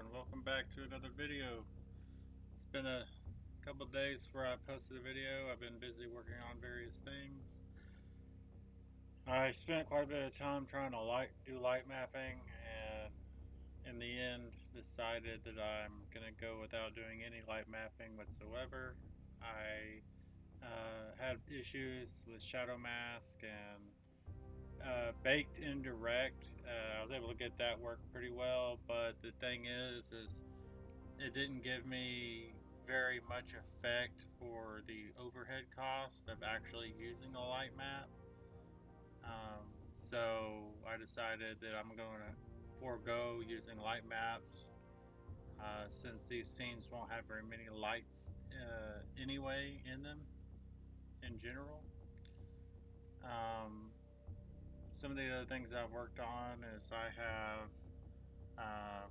and welcome back to another video. It's been a couple days before I posted a video. I've been busy working on various things. I spent quite a bit of time trying to do light mapping, and in the end decided that I'm going to go without doing any light mapping whatsoever. I had issues with shadow mask and baked indirect. I was able to get that work pretty well, but the thing is it didn't give me very much effect for the overhead cost of actually using a light map. So I decided that I'm going to forego using light maps since these scenes won't have very many lights anyway in them in general. Some of the other things I've worked on is I have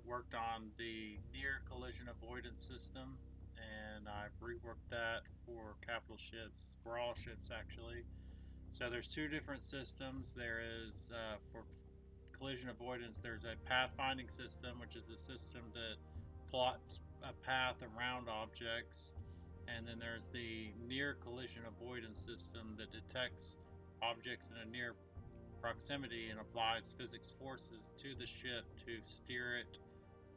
worked on the near collision avoidance system, and I've reworked that for capital ships, for all ships actually. So there's two different systems. There is for collision avoidance, there's a pathfinding system, which is a system that plots a path around objects, and then there's the near collision avoidance system that detects objects in a near proximity and applies physics forces to the ship to steer it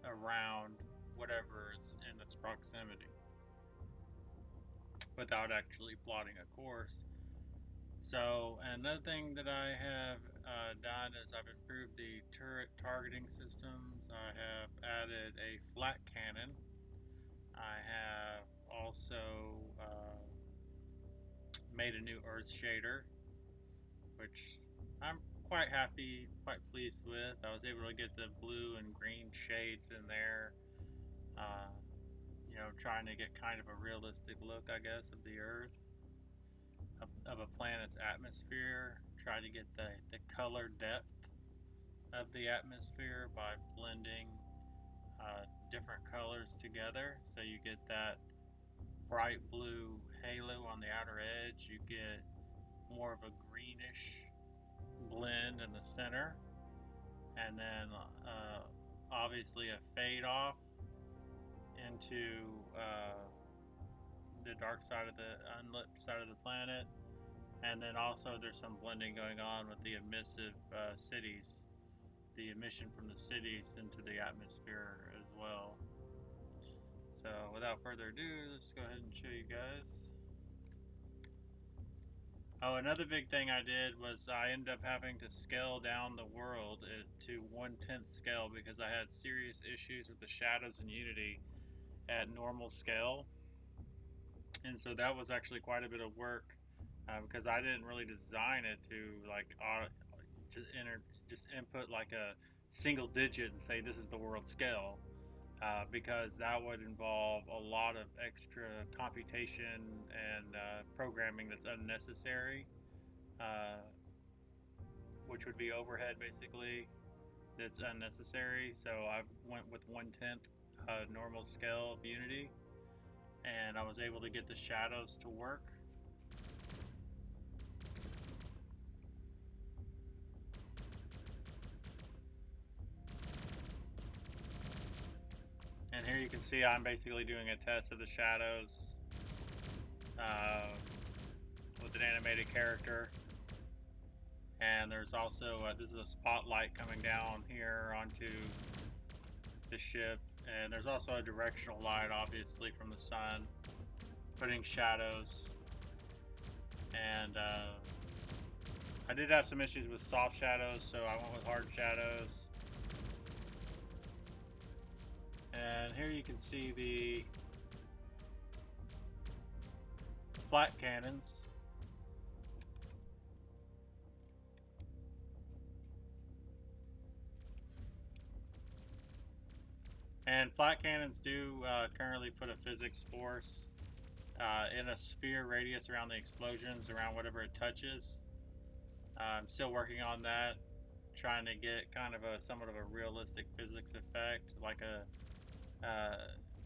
around whatever is in its proximity without actually plotting a course. So another thing that I have done is I've improved the turret targeting systems. I have added a flak cannon. I have also made a new earth shader, which I'm quite happy, quite pleased with. I was able to get the blue and green shades in there, uh, trying to get kind of a realistic look, I guess, of the Earth, of a planet's atmosphere. Try to get the color depth of the atmosphere by blending different colors together. So you get that bright blue halo on the outer edge, you get more of a greenish blend in the center, and then obviously a fade off into the dark side of the unlit side of the planet, and then also there's some blending going on with the emissive cities, the emission from the cities into the atmosphere as well. So without further ado, let's go ahead and show you guys. Oh, another big thing I did was I ended up having to scale down the world to 1/10 scale because I had serious issues with the shadows in Unity at normal scale. And so that was actually quite a bit of work because I didn't really design it to just input like a single digit and say this is the world scale. Because that would involve a lot of extra computation and programming that's unnecessary, uh, which would be overhead basically, that's unnecessary. So I went with 1/10 normal scale of Unity, and I was able to get the shadows to work. And here you can see I'm basically doing a test of the shadows uh, with an animated character. And there's also this is a spotlight coming down here onto the ship, and there's also a directional light obviously from the sun putting shadows. And I did have some issues with soft shadows, so I went with hard shadows. And here you can see the flak cannons. And flak cannons do currently put a physics force in a sphere radius around the explosions, around whatever it touches. I'm still working on that, trying to get kind of a somewhat of a realistic physics effect, like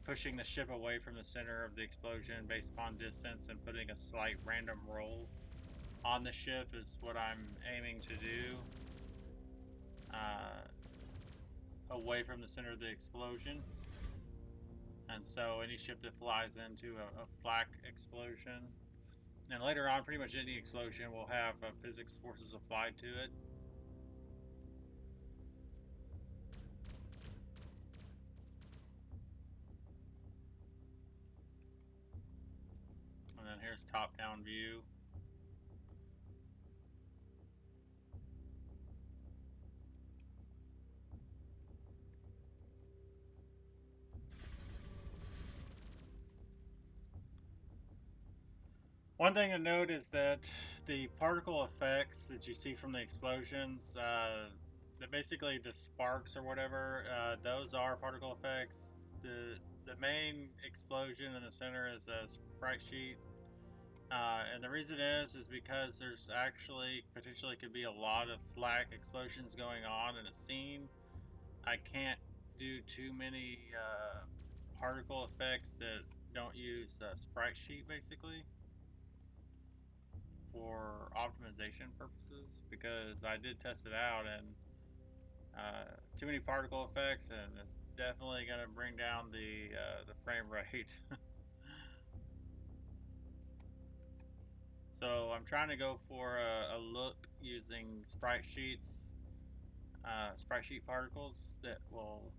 pushing the ship away from the center of the explosion based upon distance and putting a slight random roll on the ship is what I'm aiming to do. away from the center of the explosion. And so any ship that flies into a flak explosion, and later on pretty much any explosion will have physics forces applied to it. And then here's top-down view. One thing to note is that the particle effects that you see from the explosions, that basically the sparks or whatever, those are particle effects. The main explosion in the center is a sprite sheet, and the reason is because there's actually potentially could be a lot of flak explosions going on in a scene. I can't do too many particle effects that don't use sprite sheet basically for optimization purposes, because I did test it out, and too many particle effects, and it's definitely going to bring down the frame rate. So I'm trying to go for a look using sprite sheets, sprite sheet particles that will,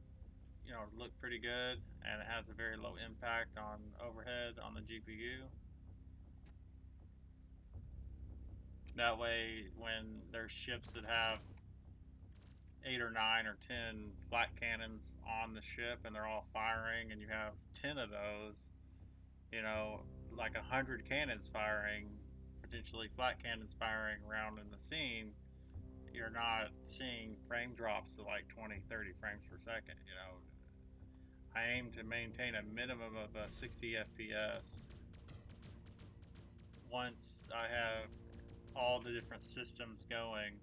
you know, look pretty good, and it has a very low impact on overhead on the GPU. That way, when there's ships that have 8 or 9 or 10 flak cannons on the ship and they're all firing, and you have 10 of those, you know, like 100 cannons firing, potentially flak cannons firing around in the scene, you're not seeing frame drops to like 20, 30 frames per second. You know, I aim to maintain a minimum of 60 FPS once I have all the different systems going.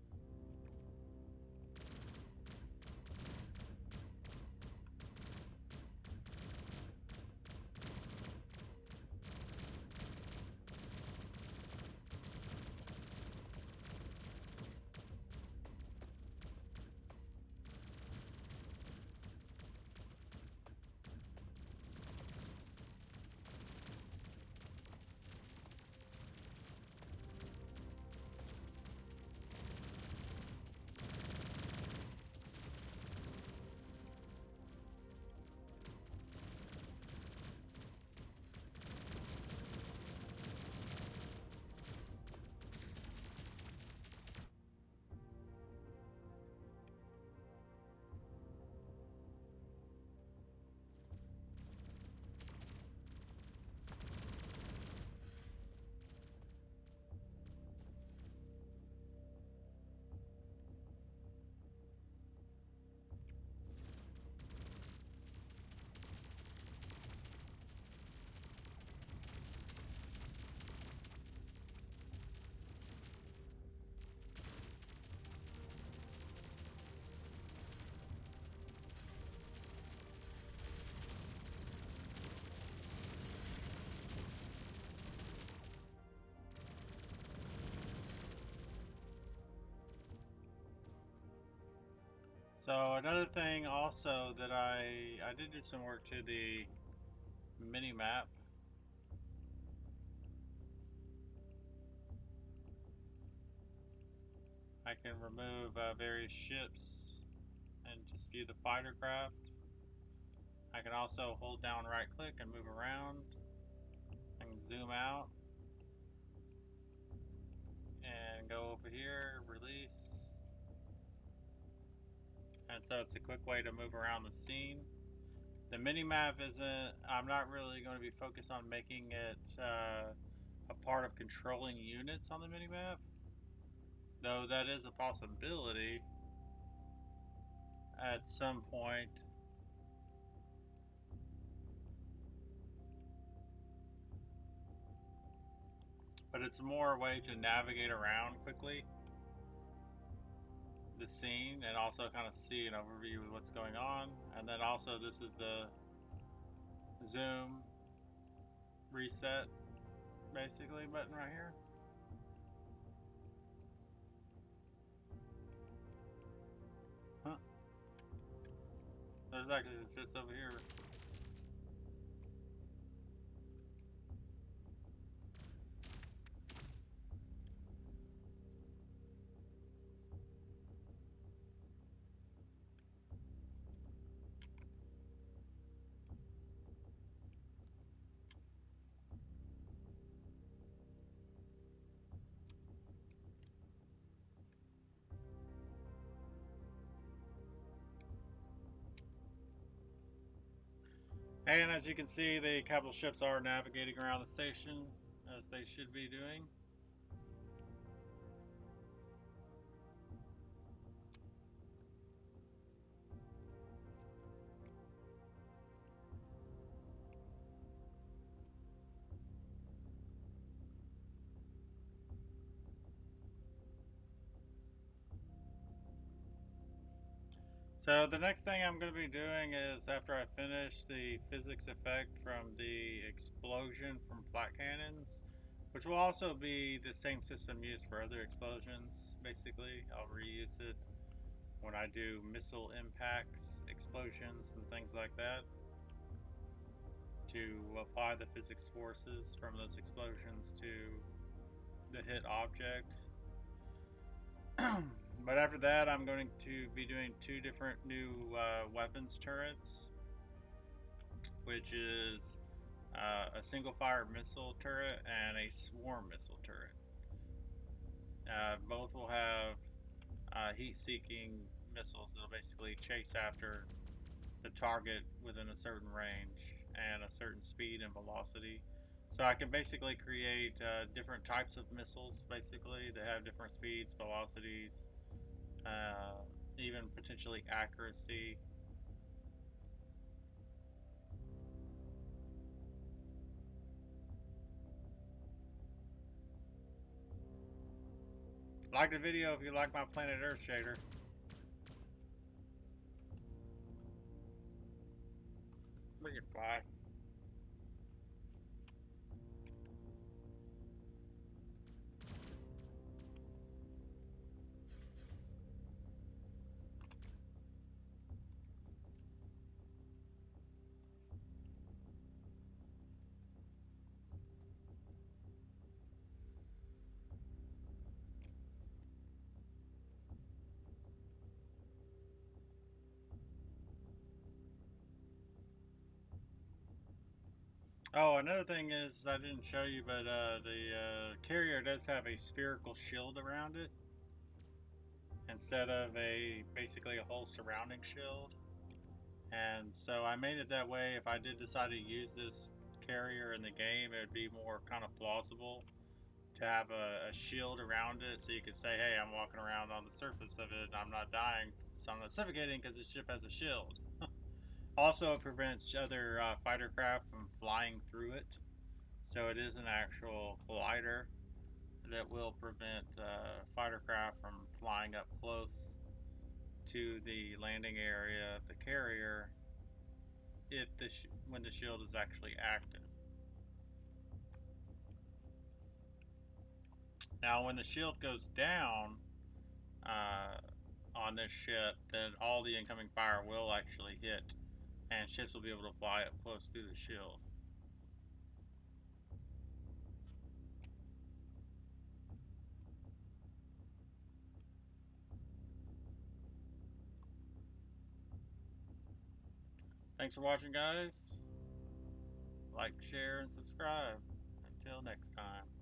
So another thing also that I did do some work to the MiniMap. I can remove various ships and just view the fighter craft. I can also hold down right click and move around. I can zoom out and go over here, release. And so it's a quick way to move around the scene. The mini-map isn't, I'm not really going to be focused on making it a part of controlling units on the mini-map, though that is a possibility at some point. But it's more a way to navigate around quickly the scene and also kind of see an overview of what's going on. And then also this is the zoom reset basically button right here. Huh. there's actually some ships over here. And as you can see, the capital ships are navigating around the station as they should be doing. So the next thing I'm going to be doing is after I finish the physics effect from the explosion from flak cannons, which will also be the same system used for other explosions, basically. I'll reuse it when I do missile impacts, explosions, and things like that to apply the physics forces from those explosions to the hit object. But after that, I'm going to be doing two different new weapons turrets, which is a single fire missile turret and a swarm missile turret. Both will have heat-seeking missiles that'll basically chase after the target within a certain range and a certain speed and velocity. So I can basically create different types of missiles, basically, that have different speeds, velocities, even potentially accuracy. Like the video if you like my Planet Earth shader. We can fly. Oh, another thing is I didn't show you, but the carrier does have a spherical shield around it instead of a basically a whole surrounding shield. And so I made it that way. If I did decide to use this carrier in the game, it would be more kind of plausible to have a shield around it, so you could say, "Hey, I'm walking around on the surface of it, and I'm not dying, so I'm not suffocating because this ship has a shield." Also, it prevents other fighter craft from flying through it. So it is an actual collider that will prevent fighter craft from flying up close to the landing area of the carrier if when the shield is actually active. Now, when the shield goes down uh, on this ship, then all the incoming fire will actually hit, and ships will be able to fly up close through the shield. Thanks for watching, guys. Like, share, and subscribe. Until next time.